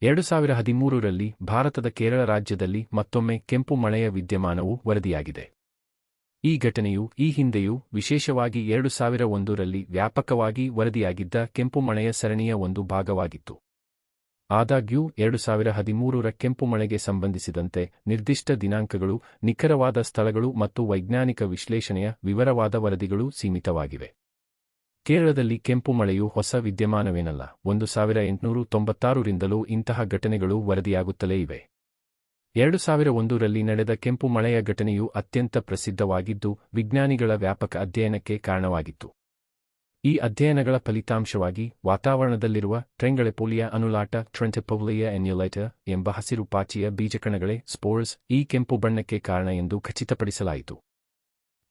2013ರಲ್ಲಿ ಭಾರತದ ಕೇರಳ ರಾಜ್ಯದಲ್ಲಿ ಮತ್ತೊಮ್ಮೆ ಕೆಂಪು ಮಳೆಯ ವಿದ್ಯಮಾನವು ವರದಿಯಾಗಿದೆ. ಈ ಘಟನೆಯು ಈ ಹಿಂದೆಯೂ ವಿಶೇಷವಾಗಿ 2001ರಲ್ಲಿ ವ್ಯಾಪಕವಾಗಿ ವರದಿಯಾಗಿದ್ದ ಕೆಂಪು ಮಳೆಯ ಸರಣಿಯ ಒಂದು ಭಾಗವಾಗಿತ್ತು. ಆದಾಗ್ಯೂ 2013ರ ಕೆಂಪು ಮಳೆಗೆ ಸಂಬಂಧಿಸಿದಂತೆ ನಿರ್ದಿಷ್ಟ ದಿನಾಂಕಗಳು, ನಿಖರವಾದ ಸ್ಥಳಗಳು ಮತ್ತು ವೈಜ್ಞಾನಿಕ ವಿಶ್ಲೇಷಣೆಯ ವಿವರವಾದ ವರದಿಗಳು ಸೀಮಿತವಾಗಿವೆ. ಕೇರಳದಲ್ಲಿ ಕೆಂಪು ಮಳೆಯು ಹೊಸ ವಿದ್ಯಮಾನವೇನಲ್ಲ. 1896ರಿಂದಲೂ ಇಂತಹ ಘಟನೆಗಳು ವರದಿಯಾಗುತ್ತಲೇ ಇವೆ. 2001ರಲ್ಲಿ ನಡೆದ ಕೆಂಪು ಮಳೆಯ ಘಟನೆಯು ಅತ್ಯಂತ ಪ್ರಸಿದ್ಧವಾಗಿದ್ದು ವಿಜ್ಞಾನಿಗಳ ವ್ಯಾಪಕ ಅಧ್ಯಯನಕ್ಕೆ ಕಾರಣವಾಗಿತ್ತು. ಈ ಅಧ್ಯಯನಗಳ ಫಲಿತಾಂಶವಾಗಿ ವಾತಾವರಣದಲ್ಲಿರುವ ಟ್ರೆಂಗಳೆಪೋಲಿಯಾ ಅನುಲಾಟ ಟ್ರೆಂಟೆಪೋಲಿಯಾ ಎನ್ಯುಲೈಟ ಎಂಬ ಹಸಿರು ಪಾಚಿಯ ಬೀಜಕಣಗಳೇ ಸ್ಪೋರ್ಸ್ ಈ ಕೆಂಪು ಬಣ್ಣಕ್ಕೆ ಕಾರಣ ಎಂದು ಖಚಿತಪಡಿಸಲಾಯಿತು.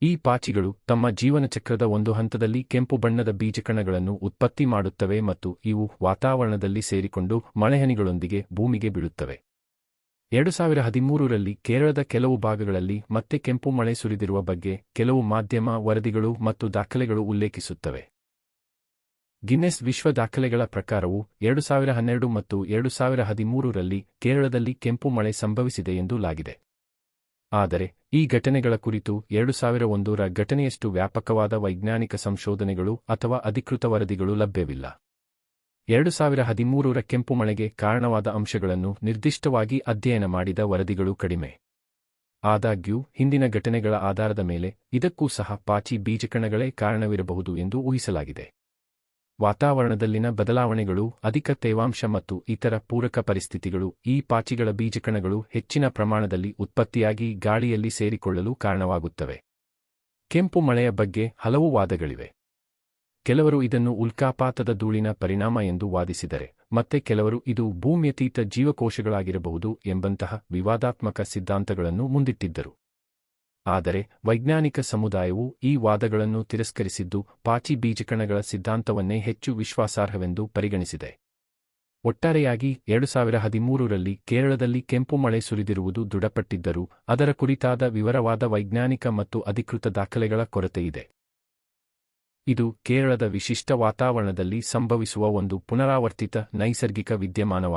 ಈ ಪಾಚಿಗಳು ತಮ್ಮ ಜೀವನಚಕ್ರದ ಒಂದು ಹಂತದಲ್ಲಿ ಕೆಂಪು ಬಣ್ಣದ ಬೀಜಕಣಗಳನ್ನು ಉತ್ಪತ್ತಿ ಮಾಡುತ್ತವೆ ಮತ್ತು ಇವು ವಾತಾವರಣದಲ್ಲಿ ಸೇರಿಕೊಂಡು ಮಳೆಹನಿಗಳೊಂದಿಗೆ ಭೂಮಿಗೆ ಬೀಳುತ್ತವೆ. 2013ರಲ್ಲಿ ಕೇರಳದ ಕೆಲವು ಭಾಗಗಳಲ್ಲಿ ಮತ್ತೆ ಕೆಂಪು ಮಳೆ ಸುರಿದಿರುವ ಬಗ್ಗೆ ಕೆಲವು ಮಾಧ್ಯಮ ವರದಿಗಳು ಮತ್ತು ದಾಖಲೆಗಳು ಉಲ್ಲೇಖಿಸುತ್ತವೆ. ಗಿನ್ನೆಸ್ ವಿಶ್ವ ದಾಖಲೆಗಳ ಪ್ರಕಾರವೂ 2012 ಮತ್ತು 2013ರಲ್ಲಿ ಕೇರಳದಲ್ಲಿ ಕೆಂಪು ಮಳೆ ಸಂಭವಿಸಿದೆ ಎಂದು ಲಾಗಿದೆ. ಆದರೆ ಈ ಘಟನೆಗಳ ಕುರಿತು 2001ರ ಘಟನೆಯಷ್ಟು ವ್ಯಾಪಕವಾದ ವೈಜ್ಞಾನಿಕ ಸಂಶೋಧನೆಗಳು ಅಥವಾ ಅಧಿಕೃತ ವರದಿಗಳು ಲಭ್ಯವಿಲ್ಲ. 2013ರ ಕೆಂಪು ಮಳೆಗೆ ಕಾರಣವಾದ ಅಂಶಗಳನ್ನು ನಿರ್ದಿಷ್ಟವಾಗಿ ಅಧ್ಯಯನ ಮಾಡಿದ ವರದಿಗಳು ಕಡಿಮೆ. ಆದಾಗ್ಯೂ ಹಿಂದಿನ ಘಟನೆಗಳ ಆಧಾರದ ಮೇಲೆ ಇದಕ್ಕೂ ಸಹ ಪಾಚಿ ಬೀಜಕಣಗಳೇ ಕಾರಣವಿರಬಹುದು ಎಂದು ಊಹಿಸಲಾಗಿದೆ. ವಾತಾವರಣದಲ್ಲಿನ ಬದಲಾವಣೆಗಳು, ಅಧಿಕ ತೇವಾಂಶ ಮತ್ತು ಇತರ ಪೂರಕ ಪರಿಸ್ಥಿತಿಗಳು ಈ ಪಾಚಿಗಳ ಬೀಜಕಣಗಳು ಹೆಚ್ಚಿನ ಪ್ರಮಾಣದಲ್ಲಿ ಉತ್ಪತ್ತಿಯಾಗಿ ಗಾಳಿಯಲ್ಲಿ ಸೇರಿಕೊಳ್ಳಲು ಕಾರಣವಾಗುತ್ತವೆ. ಕೆಂಪು ಮಳೆಯ ಬಗ್ಗೆ ಹಲವು ವಾದಗಳಿವೆ. ಕೆಲವರು ಇದನ್ನು ಉಲ್ಕಾಪಾತದ ಧೂಳಿನ ಪರಿಣಾಮ ಎಂದು ವಾದಿಸಿದರೆ, ಮತ್ತೆ ಕೆಲವರು ಇದು ಭೂಮ್ಯತೀತ ಜೀವಕೋಶಗಳಾಗಿರಬಹುದು ಎಂಬಂತಹ ವಿವಾದಾತ್ಮಕ ಸಿದ್ಧಾಂತಗಳನ್ನು ಮುಂದಿಟ್ಟಿದ್ದರು. ಆದರೆ ವೈಜ್ಞಾನಿಕ ಸಮುದಾಯವು ಈ ವಾದಗಳನ್ನು ತಿರಸ್ಕರಿಸಿದ್ದು ಪಾಚಿ ಬೀಜಕಣಗಳ ಸಿದ್ಧಾಂತವನ್ನೇ ಹೆಚ್ಚು ವಿಶ್ವಾಸಾರ್ಹವೆಂದು ಪರಿಗಣಿಸಿದೆ. ಒಟ್ಟಾರೆಯಾಗಿ 2013ರಲ್ಲಿ ಕೇರಳದಲ್ಲಿ ಕೆಂಪು ಮಳೆ ಸುರಿದಿರುವುದು ದೃಢಪಟ್ಟಿದ್ದರೂ ಅದರ ಕುರಿತಾದ ವಿವರವಾದ ವೈಜ್ಞಾನಿಕ ಮತ್ತು ಅಧಿಕೃತ ದಾಖಲೆಗಳ ಕೊರತೆಯಿದೆ. ಇದು ಕೇರಳದ ವಿಶಿಷ್ಟ ವಾತಾವರಣದಲ್ಲಿ ಸಂಭವಿಸುವ ಒಂದು ಪುನರಾವರ್ತಿತ ನೈಸರ್ಗಿಕ ವಿದ್ಯಮಾನವಾಗಿದೆ.